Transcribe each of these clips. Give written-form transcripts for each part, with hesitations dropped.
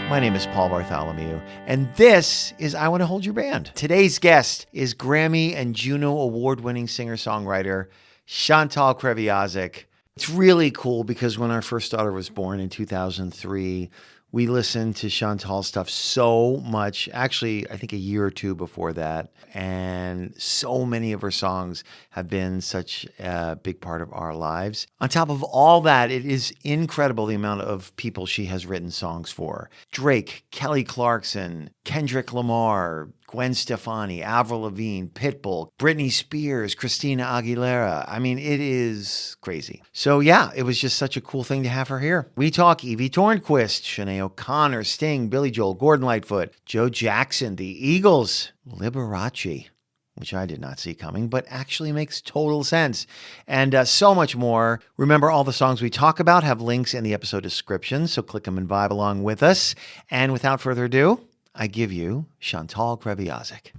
My name is Paul Bartholomew, and this is I Want to Hold Your Band. Today's guest is Grammy and Juno award-winning singer-songwriter Chantal Kreviazuk. It's really cool because when our first daughter was born in 2003, we listened to Chantal's stuff so much, actually, I think a year or two before that. And so many of her songs have been such a big part of our lives. On top of all that, it is incredible the amount of people she has written songs for. Drake, Kelly Clarkson, Kendrick Lamar, Gwen Stefani, Avril Lavigne, Pitbull, Britney Spears, Christina Aguilera. I mean, it is crazy. So yeah, it was just such a cool thing to have her here. We talk Evie Tornquist, Sinead O'Connor, Sting, Billy Joel, Gordon Lightfoot, Joe Jackson, the Eagles, Liberace, which I did not see coming, but actually makes total sense. And so much more. Remember, all the songs we talk about have links in the episode description, so click them and vibe along with us. And without further ado, I give you Chantal Kreviazuk.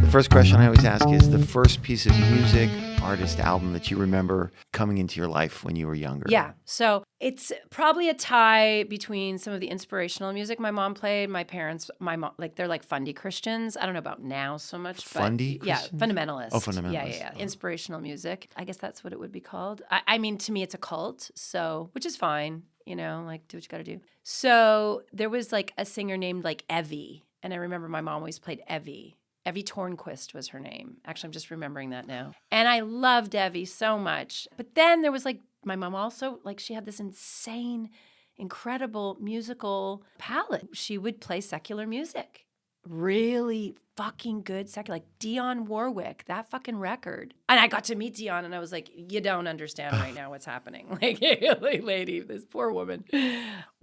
The first question I always ask is the first piece of music, artist, album that you remember coming into your life when you were younger. Yeah. So it's probably a tie between some of the inspirational music my mom played. My parents, my mom, like they're like fundy Christians. I don't know about now so much. Fundy but, yeah, Christians? fundamentalists. Oh, fundamentalists. Yeah. Inspirational music. I guess that's what it would be called. I mean, to me, it's a cult, so which is fine. You know, like do what you got to do. So there was like a singer named like Evie, and I remember my mom always played Evie. Evie Tornquist was her name. Actually, I'm just remembering that now. And I loved Evie so much. But then there was like, my mom also, like she had this insane, incredible musical palette. She would play secular music. Really fucking good secular, like Dionne Warwick, that fucking record. And I got to meet Dionne and I was like, you don't understand right now what's happening. Like, lady, this poor woman.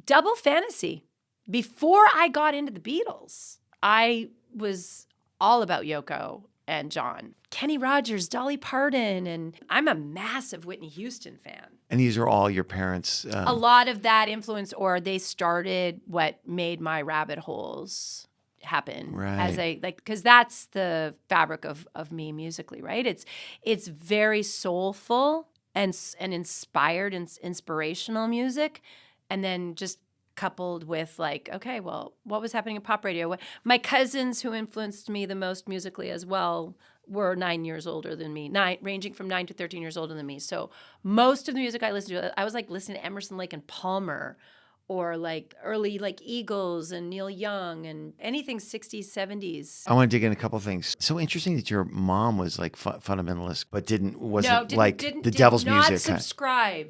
Double Fantasy. Before I got into the Beatles, I was all about Yoko and John. Kenny Rogers, Dolly Parton, and I'm a massive Whitney Houston fan. And these are all your parents? A lot of that influence, or they started what made my rabbit holes happen. Right. As a because that's the fabric of me musically, right? It's very soulful and inspired and inspirational music, and then just coupled with like, okay, well, what was happening in pop radio? My cousins who influenced me the most musically as well were 9 years older than me, ranging from 9 to 13 years older than me. So most of the music I listened to, I was like listening to Emerson, Lake and Palmer, or like early like Eagles and Neil Young and anything 60s, 70s. I want to dig in a couple of things. So interesting that your mom was like fundamentalist, but wasn't the devil's music. Not subscribe.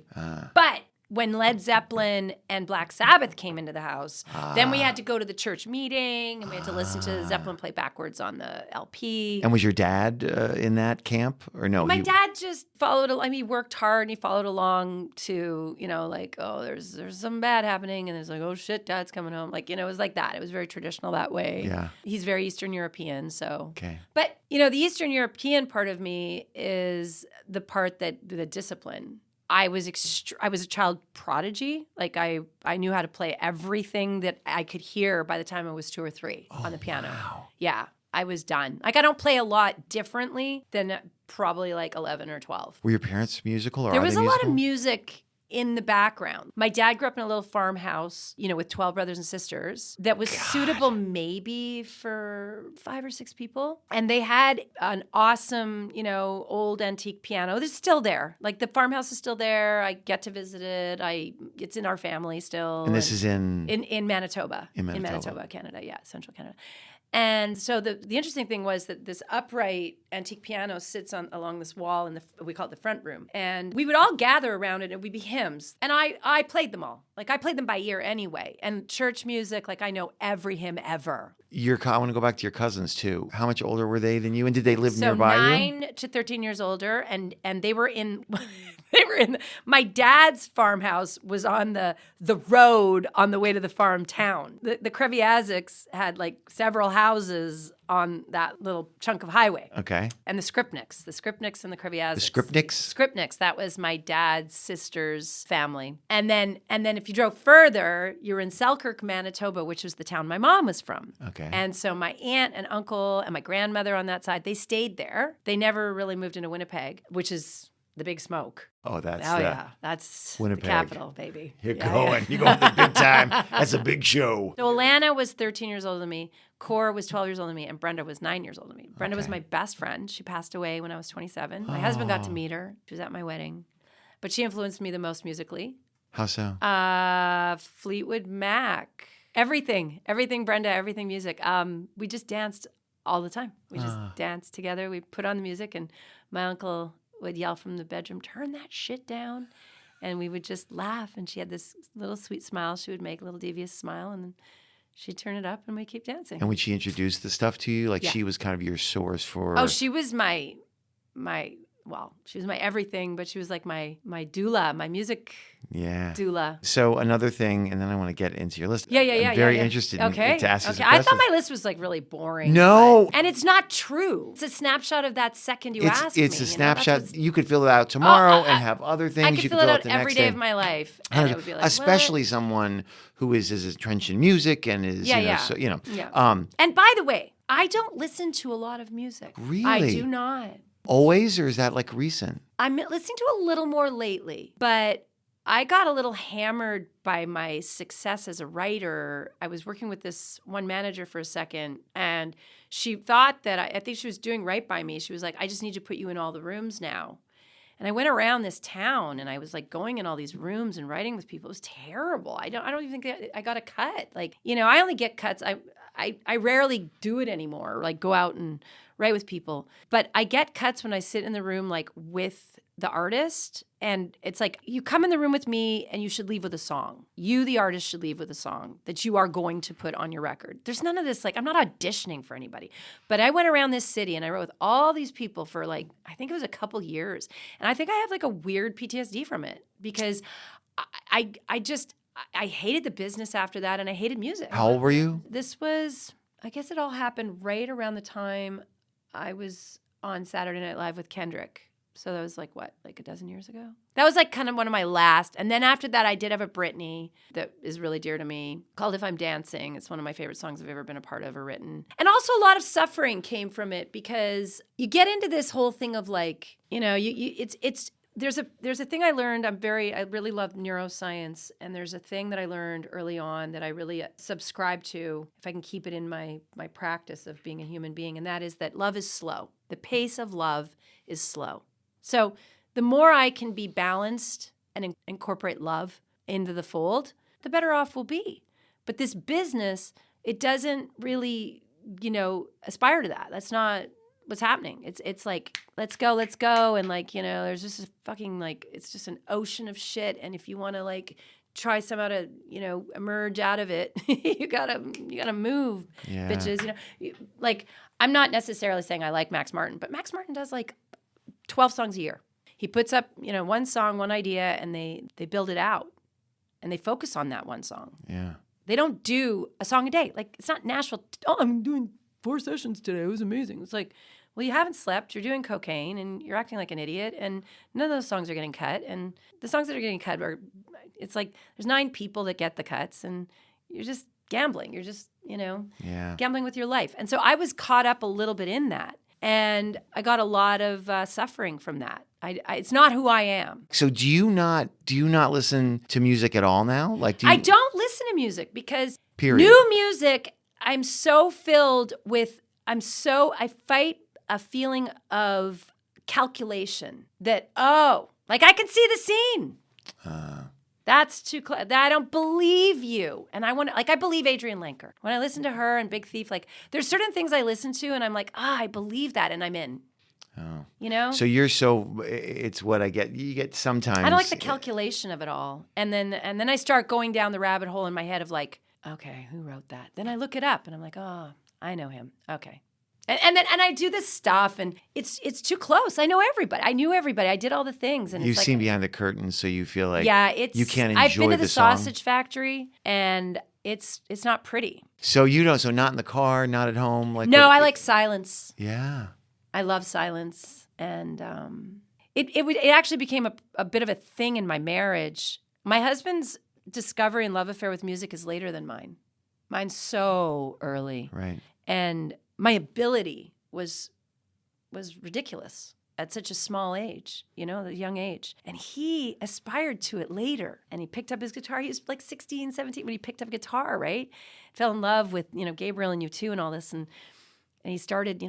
But when Led Zeppelin and Black Sabbath came into the house, then we had to go to the church meeting and we had to listen to Zeppelin play backwards on the LP. And was your dad in that camp or no? My dad just followed. I mean, he worked hard and he followed along to, like, oh, there's something bad happening, and there's like, oh shit, Dad's coming home. Like, it was like that. It was very traditional that way. Yeah. He's very Eastern European, so. Okay. But the Eastern European part of me is the part that the discipline. I was a child prodigy. Like I knew how to play everything that I could hear by the time I was 2 or 3 on the piano. Wow. Yeah, I was done. Like I don't play a lot differently than probably like 11 or 12. Were your parents musical or There are was they a musical? lot of music in the background. My dad grew up in a little farmhouse, with 12 brothers and sisters that was suitable maybe for 5 or 6 people. And they had an awesome, old antique piano. It's still there. Like the farmhouse is still there. I get to visit it. It's in our family still. And this is in Manitoba. In Manitoba. In Manitoba, Canada. Yeah, central Canada. And so the interesting thing was that this upright antique piano sits along this wall in we call it the front room. And we would all gather around it and it would be hymns. And I played them all. Like I played them by ear anyway. And church music, like I know every hymn ever. I want to go back to your cousins too. How much older were they than you? And did they live So nearby 9 to 13 years older. And they were in my dad's farmhouse was on the road on the way to the farm town. The Kreviazuks had like several houses on that little chunk of highway. Okay. And the Skripniks and the Kreviazuks. The Skripniks? Skripniks, that was my dad's sister's family. And then if you drove further, you're in Selkirk, Manitoba, which was the town my mom was from. Okay. And so my aunt and uncle and my grandmother on that side, they stayed there. They never really moved into Winnipeg, which is the Big Smoke. Oh, that's That's Winnipeg. the capital, baby. You're going to the big time. That's a big show. So Alana was 13 years older than me. Cora was 12 years older than me. And Brenda was 9 years older than me. Brenda was my best friend. She passed away when I was 27. My husband got to meet her. She was at my wedding. But she influenced me the most musically. How so? Fleetwood Mac. Everything, Brenda, everything music. We just danced all the time. We just danced together. We put on the music, and my uncle would yell from the bedroom, "Turn that shit down." And we would just laugh. And she had this little sweet smile she would make, a little devious smile, and then she'd turn it up and we'd keep dancing. And when she introduced the stuff to you, like she was kind of your source for... Oh, she was my she was my everything, but she was like my doula, my music doula. So another thing, and then I want to get into your list. Yeah. I'm very interested in to ask you some I questions. thought my list was like really boring. No. And it's not true. It's a snapshot of that second you asked me. It's a snapshot. You could fill it out tomorrow and have other things. I could fill it out every day of my life. And it would be like, especially someone who is as entrenched in music and is, And by the way, I don't listen to a lot of music. Really? I do not. Always, or is that like recent? I'm listening to a little more lately, but I got a little hammered by my success as a writer. I was working with this one manager for a second, and she thought that I think she was doing right by me. She was like, "I just need to put you in all the rooms now." And I went around this town, and I was like going in all these rooms and writing with people. It was terrible. I don't even think I got a cut. Like, I only get cuts. I rarely do it anymore, like go out and write with people. But I get cuts when I sit in the room like with the artist, and it's like, you come in the room with me and you should leave with a song. You, the artist, should leave with a song that you are going to put on your record. There's none of this, like, I'm not auditioning for anybody. But I went around this city and I wrote with all these people for like, I think it was a couple years. And I think I have like a weird PTSD from it because I hated the business after that, and I hated music. How old were you? This was, I guess it all happened right around the time I was on Saturday Night Live with Kendrick. So that was like, what, like a dozen years ago? That was like kind of one of my last. And then after that, I did have a Britney that is really dear to me called If I'm Dancing. It's one of my favorite songs I've ever been a part of or written. And also a lot of suffering came from it because you get into this whole thing of like, there's a thing I learned. I really love neuroscience, and there's a thing that I learned early on that I really subscribe to, if I can keep it in my practice of being a human being, and that is that love is slow. The pace of love is slow. So the more I can be balanced and incorporate love into the fold, the better off we'll be. But this business, it doesn't really, aspire to that. That's not what's happening. It's like, let's go. And like, there's just a fucking like, it's just an ocean of shit. And if you want to like try somehow to, emerge out of it, you gotta move, bitches. Like, I'm not necessarily saying I like Max Martin, but Max Martin does like 12 songs a year. He puts up, one song, one idea, and they build it out, and they focus on that one song. Yeah. They don't do a song a day. Like, it's not Nashville. Oh, I'm doing 4 sessions today. It was amazing. It's like, well, you haven't slept. You're doing cocaine, and you're acting like an idiot, and none of those songs are getting cut. And the songs that are getting cut it's like there's 9 people that get the cuts, and you're just gambling. You're just, gambling with your life. And so I was caught up a little bit in that. And I got a lot of suffering from that. It's not who I am. So do you not listen to music at all now? Like, I don't listen to music because Period. New music, I'm so filled with, I fight a feeling of calculation that, like I can see the scene. That's too close. I don't believe you. And I believe Adrienne Lenker. When I listen to her and Big Thief, like, there's certain things I listen to and I'm like, I believe that, and I'm in. Oh. So it's what I get. You get sometimes. I don't like the calculation of it all. And then I start going down the rabbit hole in my head of like, okay, who wrote that? Then I look it up and I'm like, oh, I know him. Okay. And I do this stuff, and it's too close. I know everybody. I knew everybody. I did all the things, and you've it's like, seen behind the curtain, so you feel like you can't enjoy I've been to the song. Sausage Factory, and it's not pretty. So so not in the car, not at home, like no, I like silence. Yeah, I love silence, and it actually became a bit of a thing in my marriage. My husband's discovery and love affair with music is later than mine. Mine's so early, right, and my ability was ridiculous. at such a small age, a young age. And he aspired to it later. And he picked up his guitar. He was like 16, 17 when he picked up guitar, right? Fell in love with, Gabriel and U2 and all this. And he started, he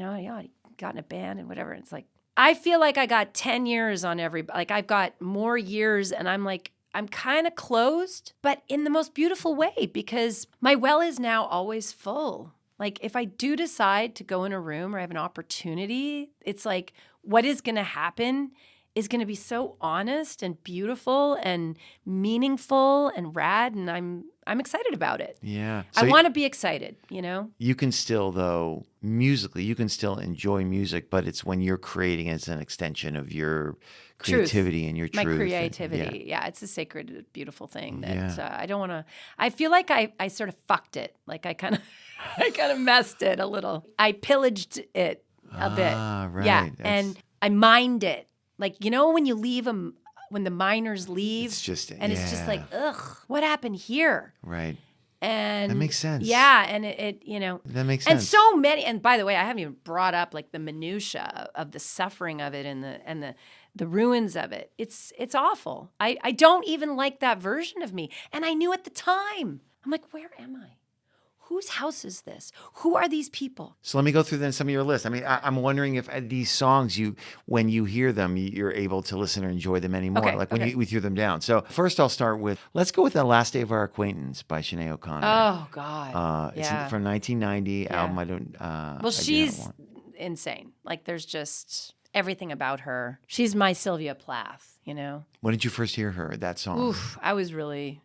got in a band and whatever. And it's like, I feel like I got 10 years on like I've got more years, and I'm like, I'm kind of closed, but in the most beautiful way, because my well is now always full. Like if I do decide to go in a room or have an opportunity, it's like what is going to happen is going to be so honest and beautiful and meaningful and rad, and I'm excited about it. Yeah. I want to be excited, You can still, though, musically, you can still enjoy music, but it's when you're creating as an extension of your creativity and your truth. My creativity. Yeah, it's a sacred, beautiful thing that Yeah. I don't want to. I feel like I sort of fucked it. Like I kind of messed it a little. I pillaged it a bit. Right. Yeah, and I mined it. Like when you leave them, when the miners leave, It's just it's just like, ugh, what happened here? Right. And That makes sense. Yeah, and it That makes sense. and so many. And by the way, I haven't even brought up like the minutia of the suffering of it and the ruins of it. It's awful. I don't even like that version of me. And I knew at the time. I'm like, where am I? Whose house is this? Who are these people? So let me go through then some of your list. I mean, I'm wondering if these songs, when you hear them, you're able to listen or enjoy them anymore. Okay, Like when okay. we threw them down. So first, I'll start with. Let's go with "The Last Day of Our Acquaintance" by Sinead O'Connor. Oh God. It's Yeah. from 1990 Yeah. album. I don't. Well, she's insane. Like there's just everything about her. She's my Sylvia Plath, When did you first hear her? That song. Oof, I was really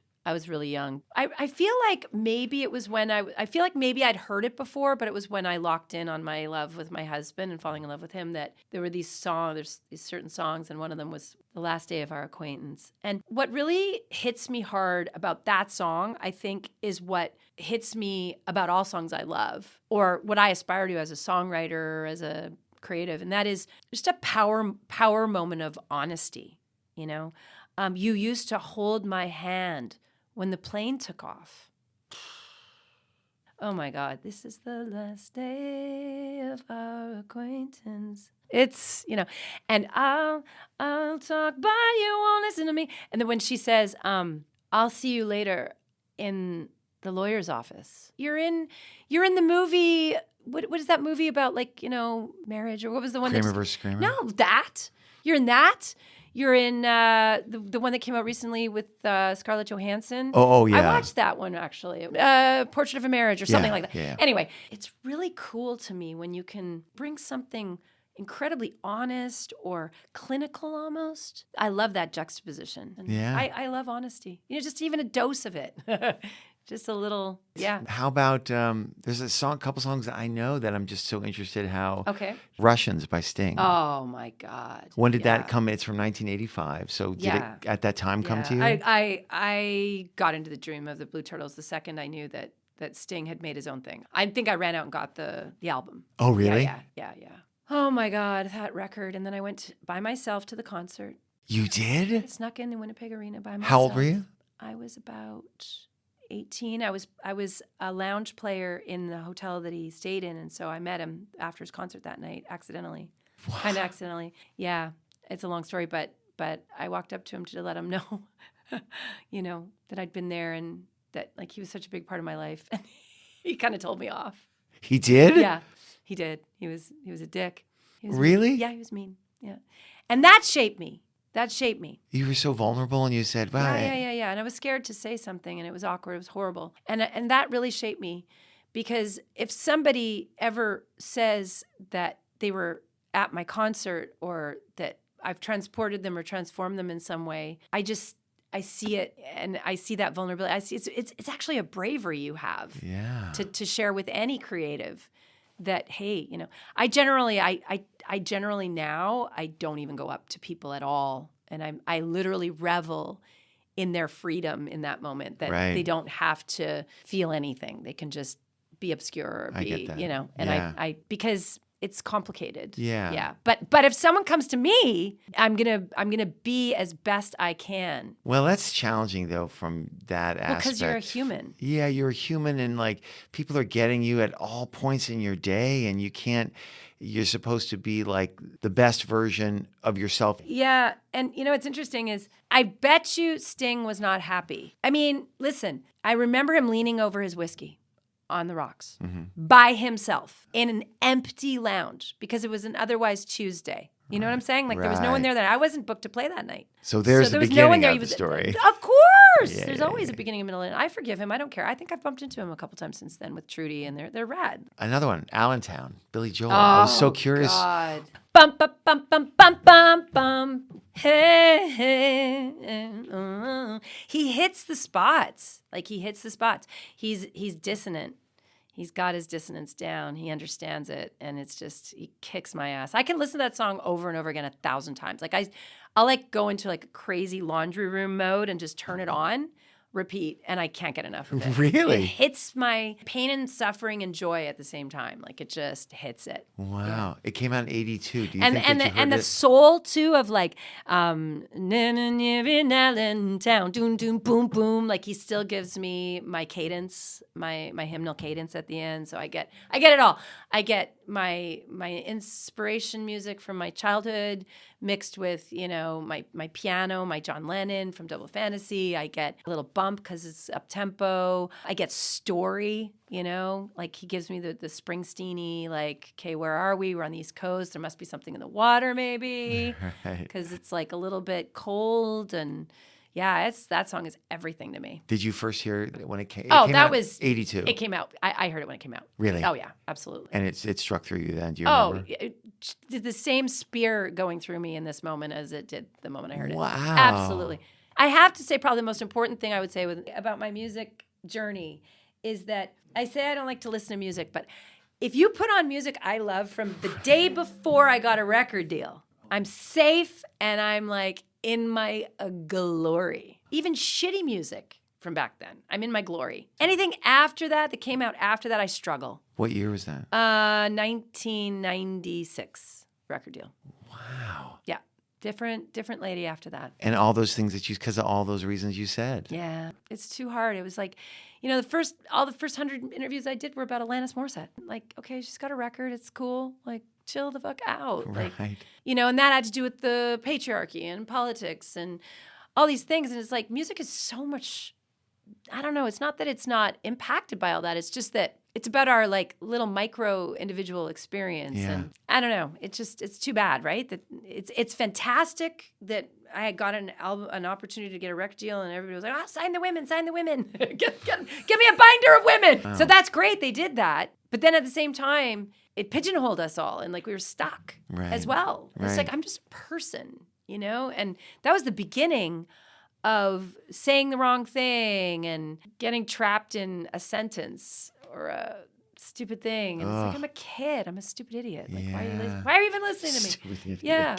young. I feel like maybe it was when I feel like maybe I'd heard it before, but it was when I locked in on my love with my husband and falling in love with him that there were there's these certain songs, and one of them was "The Last Day of Our Acquaintance." And what really hits me hard about that song, I think, is what hits me about all songs I love, or what I aspire to as a songwriter, as a creative, and that is just a power moment of honesty. You used to hold my hand when the plane took off. Oh my God, this is the last day of our acquaintance. It's, and I'll talk, but you won't listen to me. And then when she says, I'll see you later in the lawyer's office. You're in the movie. What is that movie about? Like, marriage, or what was the one? Kramer versus Kramer? No, that. You're in that. You're in the one that came out recently with Scarlett Johansson. Oh, yeah. I watched that one, actually. Portrait of a Marriage or something like that. Yeah. Anyway, it's really cool to me when you can bring something incredibly honest or clinical almost. I love that juxtaposition. And Yeah. I love honesty. Just even a dose of it. Just a little, yeah. How about there's a couple songs that I know that I'm just so interested how. Okay. Russians by Sting. Oh my God. When did Yeah. that come? It's from 1985. So did Yeah. it at that time come to you? I got into the dream of the Blue Turtles the second I knew that Sting had made his own thing. I think I ran out and got the album. Oh, really? Yeah. Oh my God, that record. And then I went by myself to the concert. You I did? snuck in the Winnipeg Arena by myself. How old were you? I was about 18. I was a lounge player in the hotel that he stayed in, and so I met him after his concert that night, accidentally. Wow. Kind of accidentally. Yeah, it's a long story, but I walked up to him to let him know, that I'd been there and that like he was such a big part of my life. And he kind of told me off. He did? Yeah, he did. He was a dick. He was Really? mean. Yeah, he was mean. Yeah, and that shaped me. You were so vulnerable, and you said, "Wow." Yeah. And I was scared to say something, and it was awkward. It was horrible. And that really shaped me, because if somebody ever says that they were at my concert or that I've transported them or transformed them in some way, I see it, and I see that vulnerability. I see it's actually a bravery you have Yeah. to share with any creative. That, hey, I generally now I don't even go up to people at all, and I literally revel in their freedom in that moment, that Right. they don't have to feel anything, they can just be obscure or I be, get that. and Yeah. I because it's complicated. Yeah. But if someone comes to me, I'm gonna be as best I can. Well, that's challenging though from that aspect. Because you're a human. Yeah, you're a human, and like people are getting you at all points in your day, and you can't. you're supposed to be like the best version of yourself. Yeah. And you know what's interesting is I bet you Sting was not happy. I mean, listen, I remember him leaning over his whiskey on the rocks by himself in an empty lounge because it was an otherwise Tuesday. You know what I'm saying? Like there was no one there that I wasn't booked to play that night. So there's the beginning of the story. Of course. Yeah, There's yeah, always yeah. a beginning, a middle, and I forgive him. I don't care. I think I've bumped into him a couple times since then with Trudy, and they're rad. Another one, Allentown, Billy Joel. I was so curious. God. Bum, bum, bum, bum, bum, bum, bum. Hey, hey, he hits the spots. Like he hits the spots. He's dissonant. He's got his dissonance down. He understands it, and it's just he kicks my ass. I can listen to that song over and over again 1,000 times. Like I'll like go into like a crazy laundry room mode and just turn it on, repeat, and I can't get enough of it. Really? It hits my pain and suffering and joy at the same time. Like it just hits it. Wow. Yeah. It came out in 82. Do you And think and that the, you heard and the it? soul too of like Allentown, doom doom boom boom. Like he still gives me my cadence, my hymnal cadence at the end. So I get it all. I get my inspiration music from my childhood mixed with, you know, my piano, my John Lennon from Double Fantasy. I get a little bump because it's up tempo. I get story, you know, like he gives me the Springsteen-y, like, okay, where are we? We're on the East Coast. There must be something in the water, maybe, because it's like a little bit cold. And yeah, that song is everything to me. Did you first hear it when it came? Oh, came that out was 82. It came out. I heard it when it came out. Really? Oh yeah, absolutely. And it struck through you then. Do you Oh, remember? it did the same spear going through me in this moment as it did the moment I heard it. Wow. Absolutely. I have to say probably the most important thing I would say about my music journey is that I say I don't like to listen to music, but if you put on music I love from the day before I got a record deal, I'm safe and I'm like in my glory. Even shitty music from back then, I'm in my glory. Anything after that came out after that, I struggle. What year was that? 1996 record deal. Wow. Yeah. Different lady after that. And all those things that because of all those reasons you said. Yeah. It's too hard. It was like, you know, all the first 100 interviews I did were about Alanis Morissette. Like, okay, she's got a record. It's cool. Like, chill the fuck out. Right. Like, you know, and that had to do with the patriarchy and politics and all these things. And it's like, music is so much, I don't know. It's not that it's not impacted by all that. It's just that it's about our like little micro individual experience. Yeah. And I don't know. It's too bad, right? That it's fantastic that I had got an opportunity to get a record deal and everybody was like, oh, sign the women. Give me a binder of women. Oh. So that's great. They did that. But then at the same time, it pigeonholed us all and like we were stuck as well. It's Right. like, I'm just a person, you know? And that was the beginning of saying the wrong thing and getting trapped in a sentence or a stupid thing. And it's like, I'm a kid. I'm a stupid idiot. Like, why are you even listening to me? Stupid idiot. Yeah.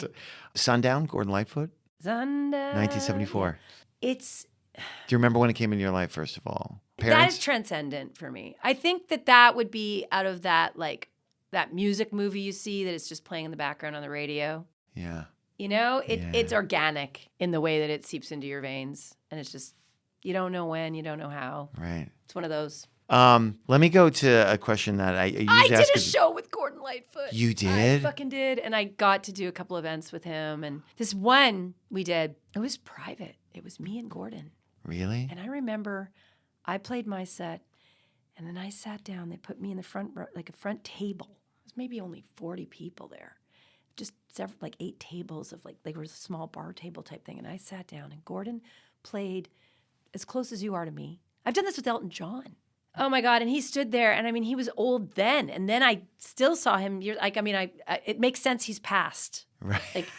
Sundown, Gordon Lightfoot, Sundown. 1974. It's... Do you remember when it came into your life, first of all? That Parents? is transcendent for me. I think that would be out of that, like, that music movie you see that it's just playing in the background on the radio. Yeah. You know, it's organic in the way that it seeps into your veins. And it's just, you don't know when, you don't know how. Right. It's one of those. Let me go to a question that I usually I ask. did a show with Gordon Lightfoot. You did? I fucking did. And I got to do a couple events with him. And this one we did, it was private. It was me and Gordon. Really? And I remember I played my set and then I sat down. They put me in the front row, like a front table. It was maybe only 40 people there. Just several, like 8 tables of like, there was a small bar table type thing. And I sat down and Gordon played as close as you are to me. I've done this with Elton John. Oh my God. And he stood there and I mean, he was old then. And then I still saw him. It makes sense he's passed. Right. Like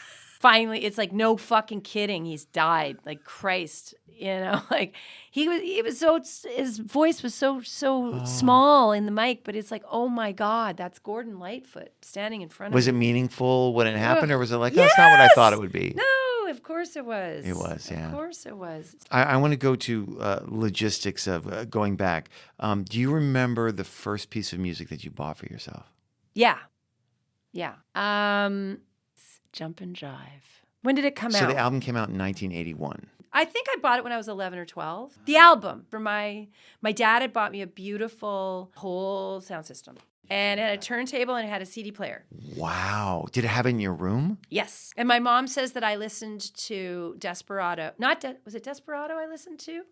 finally, it's like, no fucking kidding. He's died. Like Christ, you know, like his voice was so small in the mic, but it's like, oh my God, that's Gordon Lightfoot standing in front of me. Was it meaningful when it happened, or was it like, oh, that's not what I thought it would be? No, of course it was. It was, yeah. Of course it was. I want to go to logistics of going back. Do you remember the first piece of music that you bought for yourself? Yeah. Jump and Jive. When did it come out? So the album came out in 1981. I think I bought it when I was 11 or 12. The album for my dad had bought me a beautiful whole sound system. And it had a turntable and it had a CD player. Wow. Did it have it in your room? Yes. And my mom says that I listened to Desperado. Was it Desperado I listened to?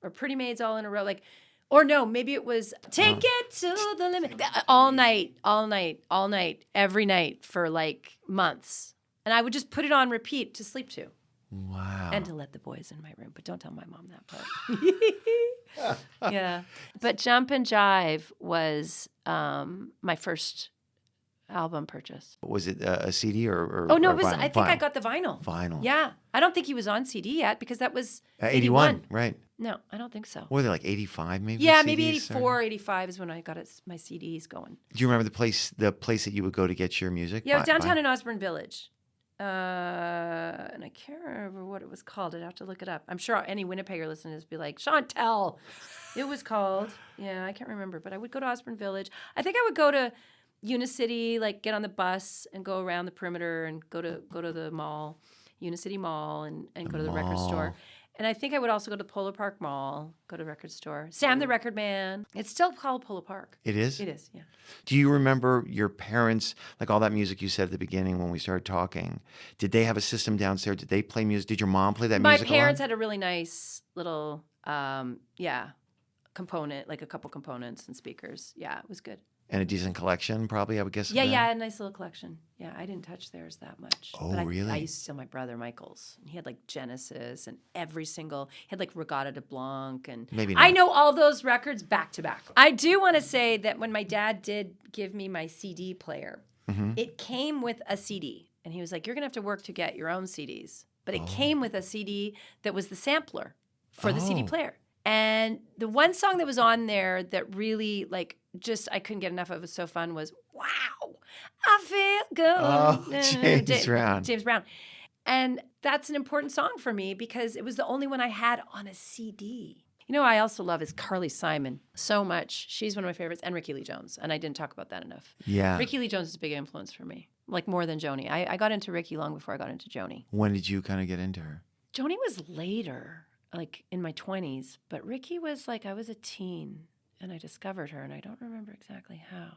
Or Pretty Maids All in a Row? Or no, maybe it was Take It to the Limit. All night, every night for like months. And I would just put it on repeat to sleep to. Wow. And to let the boys in my room. But don't tell my mom that part. Yeah. But Jump and Jive was my first album purchase. Was it a CD or Oh, no, or it was. vinyl? I think I got the vinyl. Vinyl. Yeah. I don't think he was on CD yet because that was 81, right. No, I don't think so. What were they, like 85 maybe? Yeah, CDs maybe 84, started? 85 is when I got my CDs going. Do you remember the place that you would go to get your music? Yeah, downtown in Osborne Village. And I can't remember what it was called. I'd have to look it up. I'm sure any Winnipegger listeners would be like, Chantal, it was called. Yeah, I can't remember. But I would go to Osborne Village. I think I would go to Unicity, like get on the bus and go around the perimeter and go to the mall, Unicity Mall, and go to the record store. And I think I would also go to Polo Park Mall, go to record store. Sam the Record Man. It's still called Polo Park. It is? It is, yeah. Do you remember your parents, like all that music you said at the beginning when we started talking, did they have a system downstairs? Did they play music? Did your mom play that music? My parents had a really nice little, component, like a couple components and speakers. Yeah, it was good. And a decent collection, probably, I would guess. Yeah, a nice little collection. Yeah, I didn't touch theirs that much. Oh, but really? I used to steal my brother Michael's. He had like Genesis and he had like Regatta de Blanc. And Maybe not. I know all those records back to back. I do want to say that when my dad did give me my CD player, it came with a CD. And he was like, you're going to have to work to get your own CDs. But it came with a CD that was the sampler for the CD player. And the one song that was on there that really, like, just I couldn't get enough of, it was so fun, was Wow, I Feel Good. Oh, James Brown. James Brown. And that's an important song for me because it was the only one I had on a CD. You know, I also love is Carly Simon so much. She's one of my favorites, and Ricky Lee Jones. And I didn't talk about that enough. Yeah. Ricky Lee Jones is a big influence for me, like more than Joni. I got into Ricky long before I got into Joni. When did you kind of get into her? Joni was later, like in my 20s, but Ricky was like, I was a teen and I discovered her and I don't remember exactly how.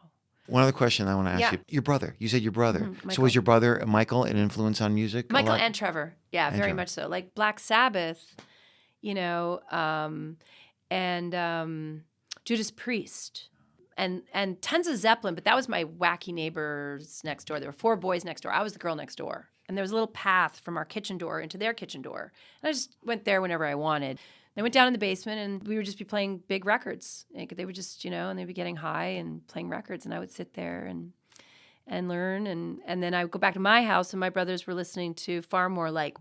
One other question I want to ask you. Your brother. You said your brother. So was your brother, Michael, an influence on music? Michael and Trevor. Yeah, very much so. Like Black Sabbath, you know, and Judas Priest. And tons of Zeppelin, but that was my wacky neighbors next door. There were 4 boys next door. I was the girl next door. And there was a little path from our kitchen door into their kitchen door. And I just went there whenever I wanted. I went down in the basement and we would just be playing big records. Like, they would just, you know, and they'd be getting high and playing records. And I would sit there and learn. And then I would go back to my house and my brothers were listening to far more like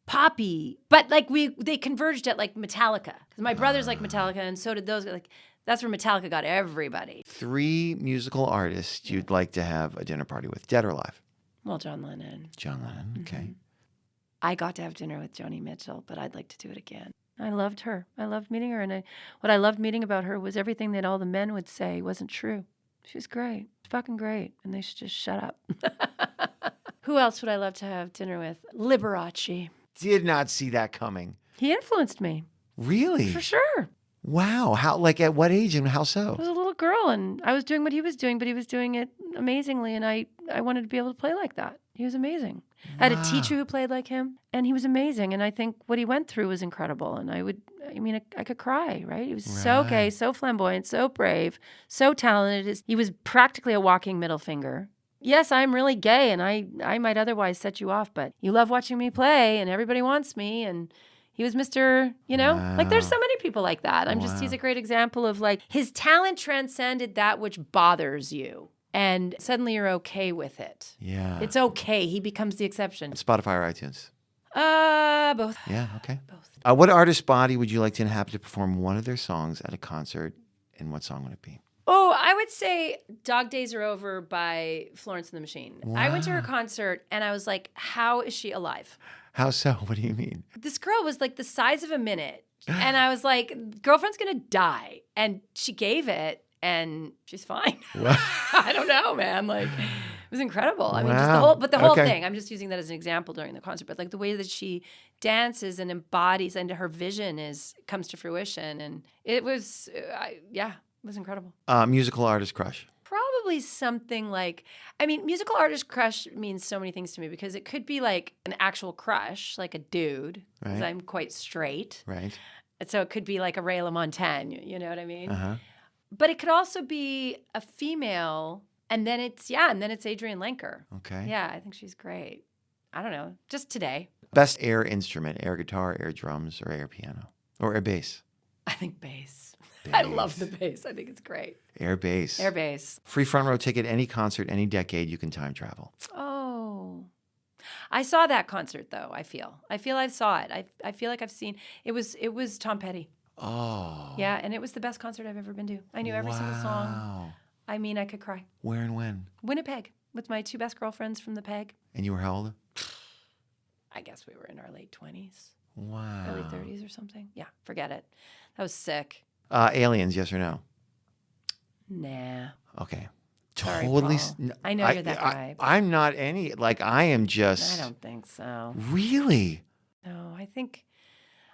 poppy. But like they converged at like Metallica. Because my brothers like Metallica and so did those. Like, that's where Metallica got everybody. 3 musical artists you'd like to have a dinner party with, dead or alive? Well, John Lennon. John Lennon, okay. I got to have dinner with Joni Mitchell, but I'd like to do it again. I loved her. I loved meeting her. And what I loved meeting about her was everything that all the men would say wasn't true. She was great. Fucking great. And they should just shut up. Who else would I love to have dinner with? Liberace. Did not see that coming. He influenced me. Really? For sure. Wow. How? Like at what age and how so? I was a little girl and I was doing what he was doing, but he was doing it amazingly. And I wanted to be able to play like that. He was amazing. I had a teacher who played like him and he was amazing. And I think what he went through was incredible. And I could cry, right? He was so gay, so flamboyant, so brave, so talented. He was practically a walking middle finger. Yes, I'm really gay and I might otherwise set you off, but you love watching me play and everybody wants me. And he was Mr., you know, like there's so many people like that. He's a great example of like his talent transcended that which bothers you. And suddenly you're okay with it. Yeah. It's okay. He becomes the exception. Spotify or iTunes? Both. Yeah, okay. Both. What artist body would you like to inhabit to perform one of their songs at a concert, and what song would it be? Oh, I would say Dog Days Are Over by Florence and the Machine. Wow. I went to her concert and I was like, how is she alive? How so? What do you mean? This girl was like the size of a minute. And I was like, girlfriend's going to die. And she gave it and she's fine. I don't know, man. Like, it was incredible. I mean, just the whole thing. I'm just using that as an example during the concert. But like the way that she dances and embodies and her vision comes to fruition. And it was, it was incredible. Musical artist crush? Probably probably something like, I mean, musical artist crush means so many things to me because it could be like an actual crush, like a dude, because Right. I'm quite straight. Right. And so it could be like a Ray LaMontagne, you know what I mean? Uh-huh. But it could also be a female, and then it's Adrienne Lenker. Okay. Yeah, I think she's great. I don't know, just today. Best air instrument, air guitar, air drums, or air piano? Or air bass? I think bass. I love the bass. I think it's great. Air bass. Air bass. Free front row ticket, any concert, any decade, you can time travel. Oh. I saw that concert though, I feel I saw it. I feel like I've seen it was Tom Petty. Oh. Yeah, and it was the best concert I've ever been to. I knew every single song. Wow. I mean, I could cry. Where and when? Winnipeg with my 2 best girlfriends from the Peg. And you were how old? I guess we were in our late 20s, Wow. early 30s or something. Yeah, forget it. That was sick. Aliens, yes or no? Nah. Okay. Sorry, Totally. Paul. I know you're that guy. I'm not any, like, I am just. I don't think so. Really? No, I think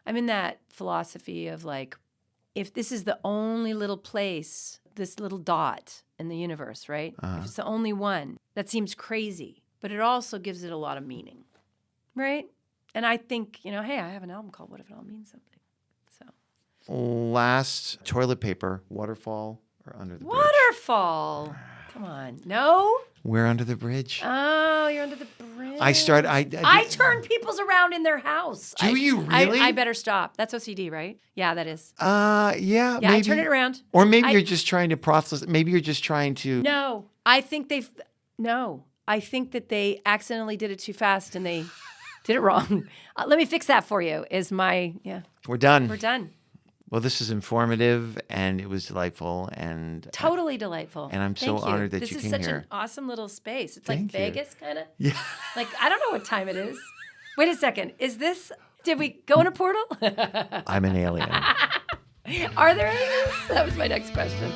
I'm in that philosophy of like, if this is the only little place, this little dot in the universe, right? If it's the only one, that seems crazy, but it also gives it a lot of meaning, right? And I think, hey, I have an album called What If It All Means Something? So. Last, toilet paper, waterfall or under the bridge? Waterfall. Come on. No? Where under the bridge? Oh, you're under the bridge. I turn people's around in their house. Do you really? I better stop. That's OCD, right? Yeah, that is. Yeah. Yeah, maybe. I turn it around. Or maybe you're just trying to process. Maybe you're just trying to. No, I think I think that they accidentally did it too fast and they did it wrong. Let me fix that for you. We're done. We're done. Well, this is informative and it was delightful and Totally delightful. And I'm so honored that you came here. This is such an awesome little space. It's like Thank you. Vegas, kind of. Yeah. Like, I don't know what time it is. Wait a second. Did we go in a portal? I'm an alien. Are there aliens? That was my next question.